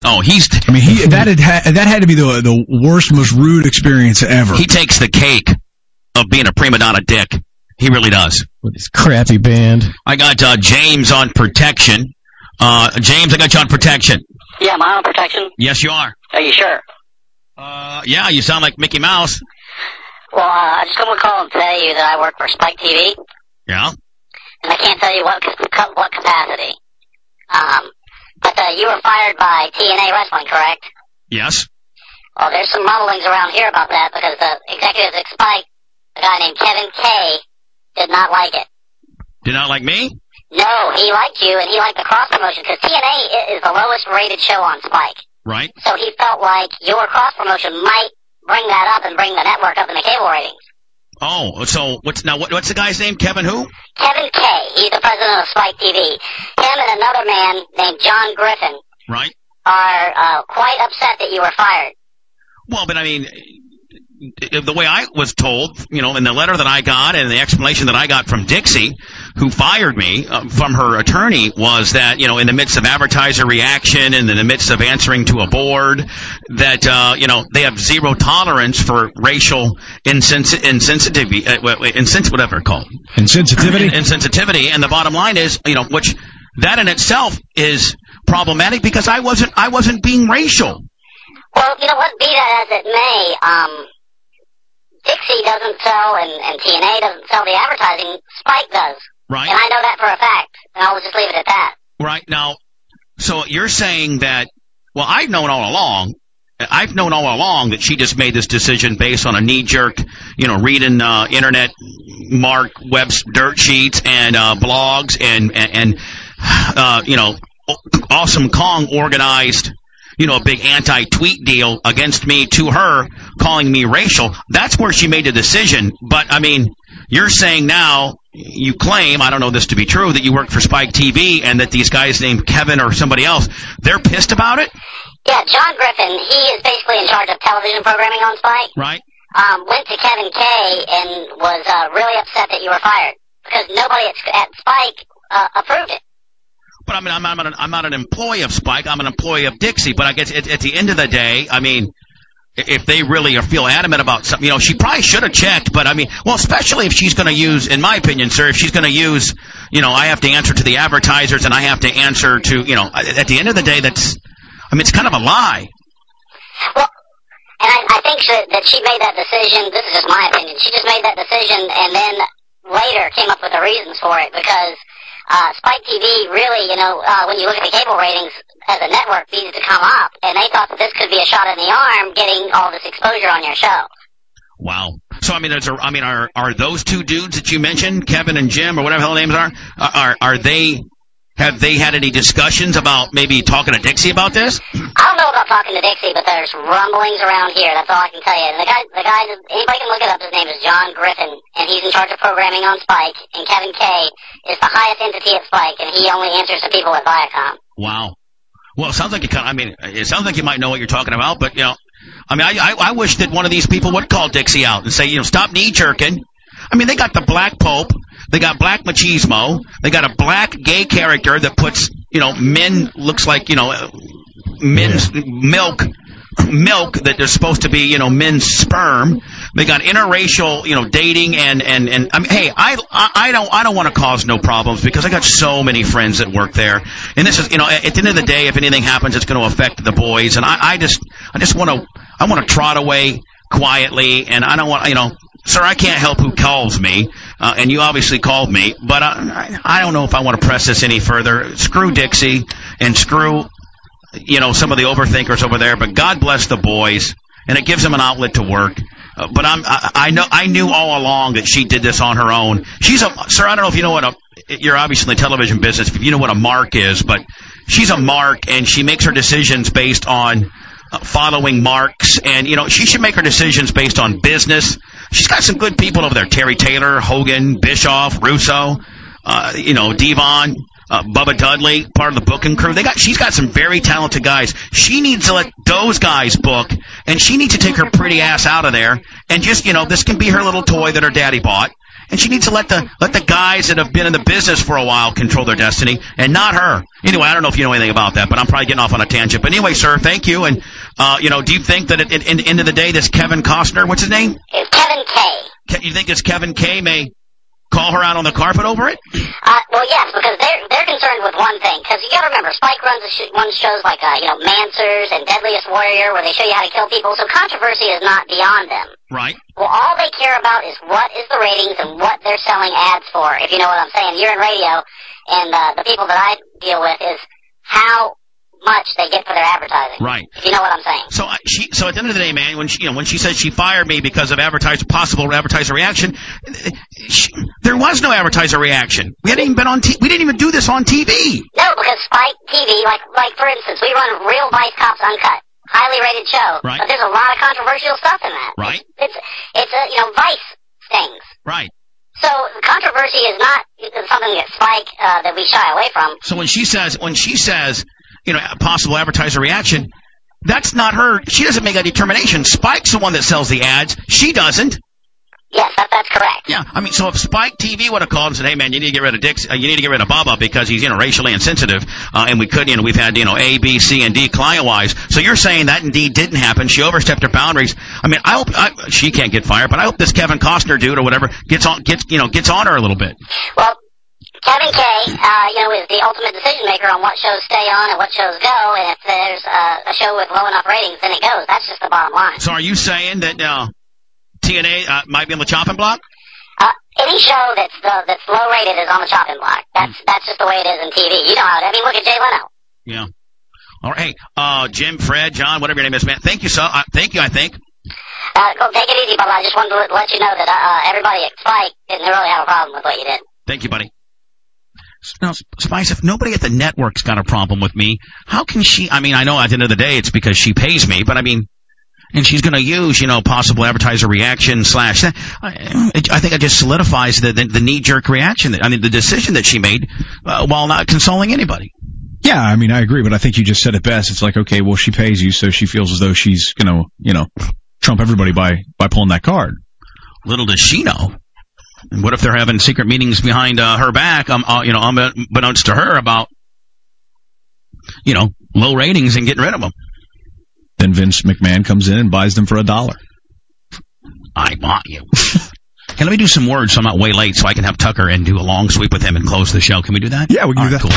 Oh, I mean, that had to be the worst, most rude experience ever. He takes the cake of being a prima donna dick. He really does. With his crappy band. I got James on protection. James, I got you on protection. Yeah, am I on protection? Yes, you are. Are you sure? Yeah, you sound like Mickey Mouse. Well, I just want to call and tell you that I work for Spike TV. Yeah? And I can't tell you what capacity. But you were fired by TNA Wrestling, correct? Yes. Well, there's some rumblings around here about that because the executives at Spike, a guy named Kevin K, did not like it. Did not like me? No, he liked you, and he liked the cross-promotion, because TNA is the lowest-rated show on Spike. Right. So he felt like your cross-promotion might bring that up and bring the network up in the cable ratings. Oh, so what's the guy's name? Kevin who? Kevin K. He's the president of Spike TV. Him and another man named John Griffin. Right. Are quite upset that you were fired. Well, but I mean, the way I was told, in the letter that I got and the explanation that I got from Dixie, who fired me, from her attorney, was that, in the midst of advertiser reaction and in the midst of answering to a board, that, they have zero tolerance for racial insensitivity, whatever it's called. Insensitivity? Insensitivity. And the bottom line is, which that in itself is problematic because I wasn't being racial. Well, you know what, be that as it may, Dixie doesn't sell and TNA doesn't sell the advertising. Spike does. Right. And I know that for a fact. And I'll just leave it at that. Right. Now, so you're saying that, well, I've known all along that she just made this decision based on a knee-jerk, reading internet dirt sheets and blogs and Awesome Kong organized a big anti-tweet deal against me to her, calling me racial. That's where she made the decision. But, I mean, you're saying now, you claim, I don't know this to be true, that you work for Spike TV and that these guys named Kevin or somebody else, they're pissed about it? Yeah, John Griffin, he is basically in charge of television programming on Spike. Right. Went to Kevin K and was really upset that you were fired because nobody at Spike approved it. But I mean, I'm not an employee of Spike. I'm an employee of Dixie. But I guess at the end of the day, I mean, if they really feel adamant about something, she probably should have checked. But I mean, well, especially if she's going to use, in my opinion, sir, if she's going to use, I have to answer to the advertisers and I have to answer to, at the end of the day, it's kind of a lie. Well, and I think that she made that decision. This is just my opinion. She just made that decision and then later came up with the reasons for it because Spike TV really, when you look at the cable ratings as a network, needs to come up, and they thought that this could be a shot in the arm, getting all this exposure on your show. Wow. So I mean, are those two dudes that you mentioned, Kevin and Jim, or whatever the hell names are they? Have they had any discussions about maybe talking to Dixie about this? I don't know about talking to Dixie, but there's rumblings around here. That's all I can tell you. And the guy, anybody can look it up. His name is John Griffin, and he's in charge of programming on Spike. And Kevin K is the highest entity at Spike, and he only answers to people at Viacom. Wow. Well, it sounds like it sounds like you might know what you're talking about, but I wish that one of these people would call Dixie out and say, stop knee jerking. I mean, they got the Black Pope. They got Black Machismo. They got a black gay character that puts, men, looks like, men's milk that is supposed to be, men's sperm. They got interracial, dating and I mean, hey, I don't want to cause no problems because I got so many friends that work there. And this is, at the end of the day, if anything happens, it's going to affect the boys. And I just want to trot away quietly, and I don't want, sir, I can't help who calls me, and you obviously called me, but I don't know if I want to press this any further. Screw Dixie, and screw, some of the overthinkers over there, but God bless the boys, and it gives them an outlet to work. But I knew all along that she did this on her own. Sir, I don't know if you know you're obviously in the television business, if you know what a mark is, but she's a mark, and she makes her decisions based on following marks, and she should make her decisions based on business. She's got some good people over there: Terry Taylor, Hogan, Bischoff, Russo, Devon, Bubba Dudley, part of the booking crew. She's got some very talented guys. She needs to let those guys book, and she needs to take her pretty ass out of there and just, this can be her little toy that her daddy bought, And she needs to let the guys that have been in the business for a while control their destiny, and not her. Anyway, I don't know if you know anything about that, but I'm probably getting off on a tangent. But anyway, sir, thank you. And, do you think that at the end of the day, this Kevin Costner, what's his name? It's Kevin K. You think this Kevin K may call her out on the carpet over it? Well, yes, because they're concerned with one thing. Because you got to remember, Spike runs shows like Mansers and Deadliest Warrior, where they show you how to kill people. So controversy is not beyond them. Right. Well, all they care about is what is the ratings and what they're selling ads for. If you know what I'm saying, you're in radio, and the people that I deal with is how much they get for their advertising. Right. If you know what I'm saying. So at the end of the day, man, when she said she fired me because of possible advertiser reaction, there was no advertiser reaction. We hadn't even been on we didn't even do this on TV. No, because Spike TV, like for instance, we run Real Vice Cops Uncut, highly rated show. Right. But there's a lot of controversial stuff in that. Right. It's Vice things. Right. So controversy is not something that Spike that we shy away from. So when she says, possible advertiser reaction, that's not her. She doesn't make a determination. Spike's the one that sells the ads. She doesn't. Yes, that's correct. Yeah, I mean, so if Spike TV would have called and said, "Hey, man, you need to get rid of you need to get rid of Bubba because he's racially insensitive," and we could, we've had A, B, C, and D client-wise. So you're saying that indeed didn't happen. She overstepped her boundaries. I mean, I hope she can't get fired, but I hope this Kevin Costner dude or whatever gets on her a little bit. Well, Kevin K, is the ultimate decision maker on what shows stay on and what shows go, and if there's a show with low enough ratings, then it goes. That's just the bottom line. So are you saying that TNA might be on the chopping block? Any show that's low rated is on the chopping block. That's just the way it is in TV. You know how it is. I mean, look at Jay Leno. Yeah. All right. Hey, Jim, Fred, John, whatever your name is, man. Thank you, so. Thank you, I think. Go take it easy, Bubba. I just wanted to let you know that everybody at Spike didn't really have a problem with what you did. Thank you, buddy. Now, Spice, if nobody at the network's got a problem with me, how can she? I mean, I know at the end of the day it's because she pays me, but I mean, and she's going to use, possible advertiser reaction / I think it just solidifies the knee-jerk reaction. The decision that she made while not consoling anybody. Yeah, I mean, I agree, but I think you just said it best. It's like, okay, well, she pays you, so she feels as though she's going to, trump everybody by pulling that card. Little does she know. And what if they're having secret meetings behind her back, unbeknownst to her about, low ratings and getting rid of them. Then Vince McMahon comes in and buys them for $1. I bought you. Hey, let me do some words so I'm not way late so I can have Tucker and do a long sweep with him and close the show. Can we do that? Yeah, we can do that. Cool.